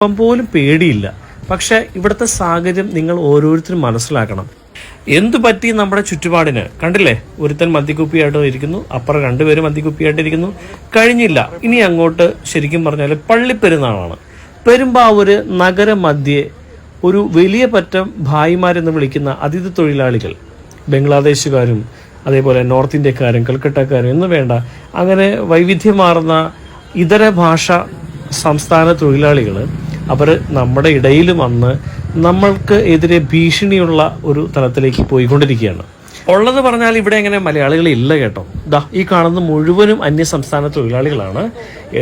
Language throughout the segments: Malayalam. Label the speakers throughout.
Speaker 1: അപ്പം പോലും പേടിയില്ല. പക്ഷെ ഇവിടുത്തെ സാഹചര്യം നിങ്ങൾ ഓരോരുത്തരും മനസ്സിലാക്കണം. എന്തു പറ്റി നമ്മുടെ ചുറ്റുപാടിന്? കണ്ടില്ലേ, ഒരുത്തൻ മദ്യക്കുപ്പിയായിട്ട് ഇരിക്കുന്നു, അപ്പുറം രണ്ടുപേരും മദ്യക്കുപ്പിയായിട്ട് ഇരിക്കുന്നു. കഴിഞ്ഞില്ല, ഇനി അങ്ങോട്ട് ശരിക്കും പറഞ്ഞാൽ പള്ളിപ്പെരുന്നാളാണ്. പെരുമ്പാവൂര് നഗരമധ്യേ ഒരു വലിയ പറ്റം ഭായിമാരെന്ന് വിളിക്കുന്ന അതിഥി തൊഴിലാളികൾ, ബംഗ്ലാദേശുകാരും അതേപോലെ നോർത്ത് ഇന്ത്യക്കാരും കൽക്കട്ടക്കാരും എന്ന് വേണ്ട, അങ്ങനെ വൈവിധ്യമാർന്ന ഇതര ഭാഷ സംസ്ഥാന തൊഴിലാളികൾ അവർ നമ്മുടെ ഇടയിൽ വന്ന് നമ്മൾക്ക് എതിരെ ഭീഷണിയുള്ള ഒരു തലത്തിലേക്ക് പോയിക്കൊണ്ടിരിക്കുകയാണ്. ഉള്ളത് പറഞ്ഞാൽ ഇവിടെ എങ്ങനെ മലയാളികളില്ല കേട്ടോ. ഈ കാണുന്ന മുഴുവനും അന്യസംസ്ഥാന തൊഴിലാളികളാണ്.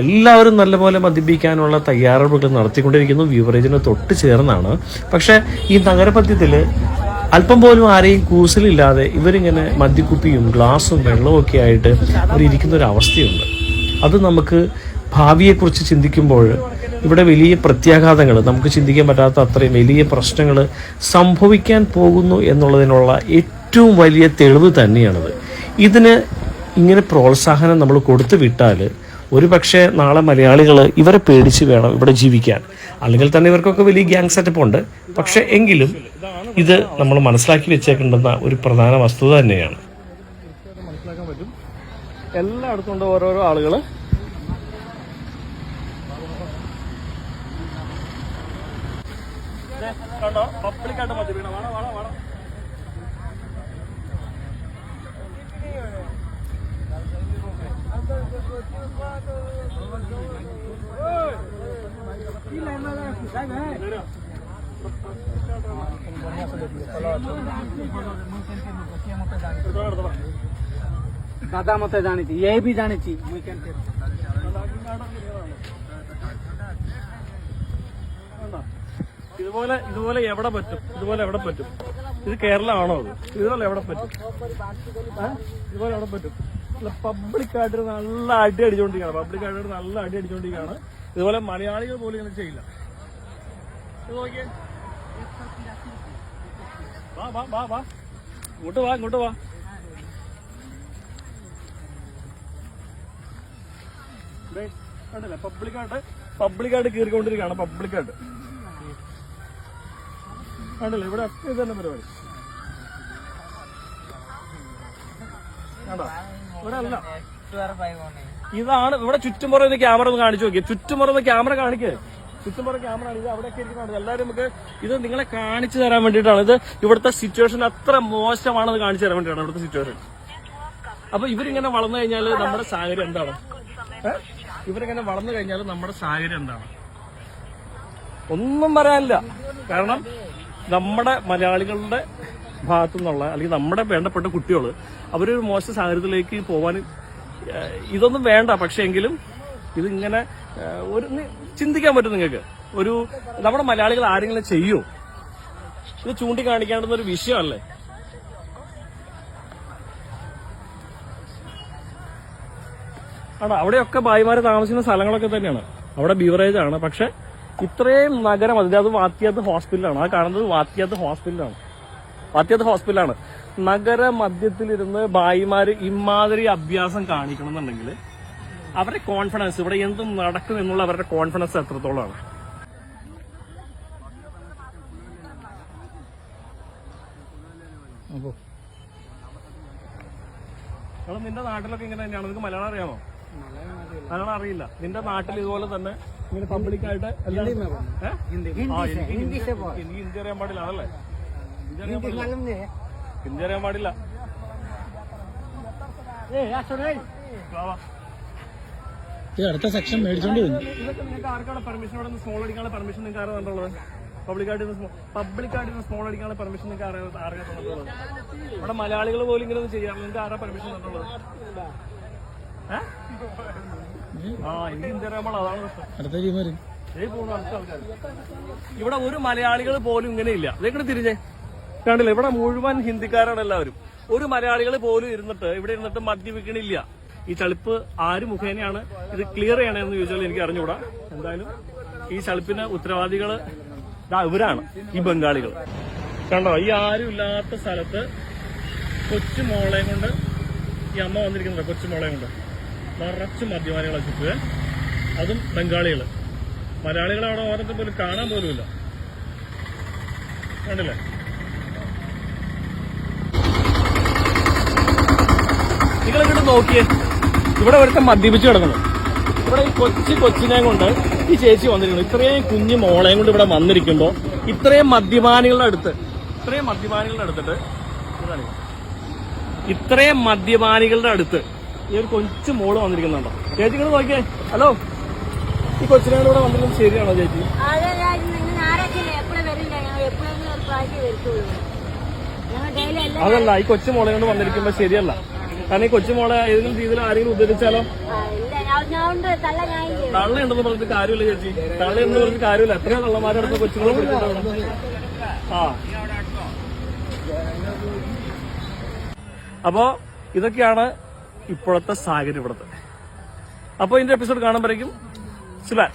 Speaker 1: എല്ലാവരും നല്ലപോലെ മദ്യപിക്കാനുള്ള തയ്യാറെടുപ്പുകൾ നടത്തിക്കൊണ്ടിരിക്കുന്നു. ബീവറേജിന് തൊട്ട് ചേർന്നാണ്. പക്ഷെ ഈ നഗരപഥ്യത്തിൽ അല്പം പോലും ആരെയും കൂസലില്ലാതെ ഇവരിങ്ങനെ മദ്യക്കുപ്പിയും ഗ്ലാസും വെള്ളവും ഒക്കെ ആയിട്ട് അവരിയ്ക്കുന്ന ഒരു അവസ്ഥയുണ്ട്. അത് നമുക്ക് ഭാവിയെക്കുറിച്ച് ചിന്തിക്കുമ്പോൾ ഇവിടെ വലിയ പ്രത്യാഘാതങ്ങൾ, നമുക്ക് ചിന്തിക്കാൻ പറ്റാത്ത അത്രയും വലിയ പ്രശ്നങ്ങൾ സംഭവിക്കാൻ പോകുന്നു എന്നുള്ളതിനുള്ള ഏറ്റവും വലിയ തെളിവ് തന്നെയാണത്. ഇതിന് ഇങ്ങനെ പ്രോത്സാഹനം നമ്മൾ കൊടുത്തു വിട്ടാൽ ഒരു പക്ഷേ നാളെ മലയാളികൾ ഇവരെ പേടിച്ച് വേണം ഇവിടെ ജീവിക്കാൻ. അല്ലെങ്കിൽ തന്നെ ഇവർക്കൊക്കെ വലിയ ഗ്യാങ് സെറ്റപ്പ് ഉണ്ട്. പക്ഷെ എങ്കിലും ഇത് നമ്മൾ മനസ്സിലാക്കി വെച്ചേക്കേണ്ടുന്ന ഒരു പ്രധാന വസ്തുത തന്നെയാണ്. മനസ്സിലാക്കാൻ പറ്റും. എല്ലായിടത്തും ഉണ്ട് ഓരോരോ ആളുകൾ. കണ്ടോ, പബ്ലിക്കായിട്ട് മദ്യപിക്കണം. വേണം വേണം വേണം.
Speaker 2: दादा मत जानी थी, ये भी जानी थी.
Speaker 1: ഇതുപോലെ എവിടെ പറ്റും? ഇതുപോലെ എവിടെ പറ്റും? ഇത് കേരളമാണോ? ഇതുപോലെ എവിടെ പറ്റും? ഇതുപോലെ എവിടെ പറ്റും? പബ്ലിക്കായിട്ട് നല്ല അടി അടിച്ചോണ്ടിരിക്കുകയാണ്. പബ്ലിക്കായിട്ട് നല്ല അടി അടിച്ചോണ്ടിരിക്കുകയാണ്. ഇതുപോലെ മലയാളികൾ പോലും ഇങ്ങനെ ചെയ്യില്ല. ഇത് നോക്കിയേ, വാ വാ വാ വാ, ഇങ്ങോട്ട് വാ, ഇങ്ങോട്ട് വാ. കണ്ടില്ലേ, പബ്ലിക്കായിട്ട് കീറിക്കൊണ്ടിരിക്കുകയാണ്. പബ്ലിക്കായിട്ട് കണ്ടില്ലേ, ഇവിടെ ഒക്കെ ഇത് തന്നെ പരിപാടി. കണ്ടോ, ഇവിടെ അല്ല, ഇതാണ് ഇവിടെ ചുറ്റുമുറ. ക്യാമറ ഒന്ന് കാണിച്ചു നോക്കിയേ, ചുറ്റുമുറ ക്യാമറ കാണിക്കേ. ചുറ്റുമുറ ക്യാമറ ആണ്. ഇത് അവിടെയൊക്കെ ഇരിക്കുന്നത്. എല്ലാവരും നമുക്ക് ഇത് നിങ്ങളെ കാണിച്ചു തരാൻ വേണ്ടിയിട്ടാണ്. ഇത് ഇവിടുത്തെ സിറ്റുവേഷൻ അത്ര മോശമാണെന്ന് കാണിച്ചു തരാൻ വേണ്ടിയിട്ടാണ് ഇവിടുത്തെ സിറ്റുവേഷൻ. അപ്പൊ ഇവരിങ്ങനെ വളർന്നു കഴിഞ്ഞാൽ നമ്മുടെ സാഹചര്യം എന്താണ്? ഇവരിങ്ങനെ വളർന്നു കഴിഞ്ഞാൽ നമ്മുടെ സാഹചര്യം എന്താണ്? ഒന്നും പറയാനില്ല. കാരണം നമ്മുടെ മലയാളികളുടെ ഭാഗത്തു നിന്നുള്ള, അല്ലെങ്കിൽ നമ്മുടെ വേണ്ടപ്പെട്ട കുട്ടികൾ അവരൊരു മോശം സാഹചര്യത്തിലേക്ക് പോകാൻ ഇതൊന്നും വേണ്ട. പക്ഷെ എങ്കിലും ഇതിങ്ങനെ ഒരു ചിന്തിക്കാൻ പറ്റും നിങ്ങൾക്ക്. ഒരു നമ്മുടെ മലയാളികൾ ആരെങ്കിലും ചെയ്യോ? ഇത് ചൂണ്ടിക്കാണിക്കേണ്ടുന്ന ഒരു വിഷയമല്ലേ? ആണോ, അവിടെയൊക്കെ ഭായിമാര് താമസിക്കുന്ന സ്ഥലങ്ങളൊക്കെ തന്നെയാണ്. അവിടെ ബീവറേജ് ആണ്. പക്ഷെ ഇത്രയും നഗരം, അത് വാത്യാത്ത് ഹോസ്പിറ്റലാണ്. ആ കാണുന്നത് വാത്യാത്ത് ഹോസ്പിറ്റലാണ്. നഗര മധ്യത്തിലിരുന്ന് ഭായിമാര് ഇമാതിരി അഭ്യാസം കാണിക്കണം എന്നുണ്ടെങ്കിൽ അവരുടെ കോൺഫിഡൻസ്, ഇവിടെ എന്തും നടക്കും എന്നുള്ള അവരുടെ കോൺഫിഡൻസ് എത്രത്തോളമാണ്? അപ്പൊ നിന്റെ നാട്ടിലൊക്കെ ഇങ്ങനെ തന്നെയാണ്. നിനക്ക് മലയാളം അറിയാമോ? മലയാളം അറിയില്ല. നിന്റെ നാട്ടിൽ ഇതുപോലെ തന്നെ ഇങ്ങനെ പബ്ലിക്കായിട്ട് ഹിന്ദി അറിയാൻ പാടില്ല. അതല്ലേ, ഹിന്ദി അറിയാൻ പാടില്ല.
Speaker 2: അടുത്ത സെക്ഷൻ മേടിച്ചോണ്ട് വന്നു.
Speaker 1: ഇതൊക്കെ നിങ്ങൾക്ക് ആർക്കാണ് പെർമിഷൻ? ഇവിടെ നിന്ന് സ്മോൾ അടിക്കാനുള്ള പെർമിഷൻ നിങ്ങൾക്ക് ആരാ തന്നിട്ടുള്ളത്? പബ്ലിക്കായിട്ട് സ്മോൾ അടിക്കാനുള്ള പെർമിഷൻ നിങ്ങൾക്ക് ആരാ തന്നിട്ടുള്ളത്? ഇവിടെ മലയാളികൾ പോലും ഇങ്ങനെ ഒന്നും ചെയ്യാറില്ല. നിങ്ങൾക്ക് ആരാ പെർമിഷൻ തന്നിട്ടുള്ളത്? എനിക്ക് ഹിന്ദി അറിയാൻ പാടില്ല. അതാണ് പ്രശ്നം. ഇവിടെ ഒരു മലയാളികൾ പോലും ഇങ്ങനെ ഇല്ല. ഇതെങ്ങനെ തിരിഞ്ഞേ കണ്ടില്ല, ഇവിടെ മുഴുവൻ ഹിന്ദിക്കാരാണ് എല്ലാവരും. ഒരു മലയാളികൾ പോലും ഇവിടെ ഇരുന്നിട്ട് മദ്യപിക്കണില്ല. ഈ ചളിപ്പ് ആര് മുഖേനയാണ് ഇത് ക്ലിയർ ചെയ്യണമെന്ന് ചോദിച്ചാൽ എനിക്ക് അറിഞ്ഞുകൂടാ. എന്തായാലും ഈ ചളിപ്പിന് ഉത്തരവാദികൾ ഇവരാണ്, ഈ ബംഗാളികൾ. കണ്ടോ, ഈ ആരും ഇല്ലാത്ത സ്ഥലത്ത് കൊച്ചുമോളെയും കൊണ്ട് ഈ അമ്മ വന്നിരിക്കുന്നുണ്ട്. കൊച്ചുമോളെയും കൊണ്ട് നിറച്ച് മദ്യപാനികളെ ചുറ്റുവേ, അതും ബംഗാളികൾ. മലയാളികളെ അവിടെ ഓരത്തെ പോലും കാണാൻ പോലുമില്ല. കണ്ടില്ലേ? നിങ്ങളിങ്ങോട്ട് നോക്കിയേ, ഇവിടെ ഒരുത്തൻ മദ്യപിച്ച് കിടക്കുന്നു. ഇവിടെ ഈ കൊച്ചിനെ കൊണ്ട് ഈ ചേച്ചി വന്നിരിക്കുന്നു. ഇത്രയും കുഞ്ഞു മോളെയും കൊണ്ട് ഇവിടെ വന്നിരിക്കുമ്പോ ഇത്രയും മദ്യപാനികളുടെ അടുത്തിട്ട് ഈ ഒരു കൊച്ചു മോള് വന്നിരിക്കുന്നുണ്ടോ? ചേച്ചി ഇങ്ങോട്ട് നോക്കിയേ. ഹലോ, ഈ കൊച്ചിനെ കൊണ്ട് ഇവിടെ വന്നിരിക്കുന്നത് ശരിയാണോ ചേച്ചി? അതല്ല, ഈ കൊച്ചു മോളെ കൊണ്ട് വന്നിരിക്കുമ്പോ ശരിയല്ല. കാരണം ഈ കൊച്ചുമോളെ ഏതെങ്കിലും രീതിയിൽ ആരെങ്കിലും ഉപദ്രവിച്ചാലോ? തള്ളയുണ്ടെന്ന് പറഞ്ഞിട്ട് കാര്യമില്ല ചേച്ചി, തള്ളയുണ്ടെന്ന് പറഞ്ഞിട്ട് കാര്യമില്ല. എത്രയോ തള്ളമാരുടെ അടുത്ത് കൊച്ചുങ്ങളെ പിടിച്ചിട്ടുണ്ട്. അപ്പോ ഇതൊക്കെയാണ് ഇപ്പോഴത്തെ സാഹചര്യം ഇവിടുത്തെ. അപ്പൊ ഇതിന്റെ എപ്പിസോഡ് കാണുമ്പോഴേക്കും സുബാൻ.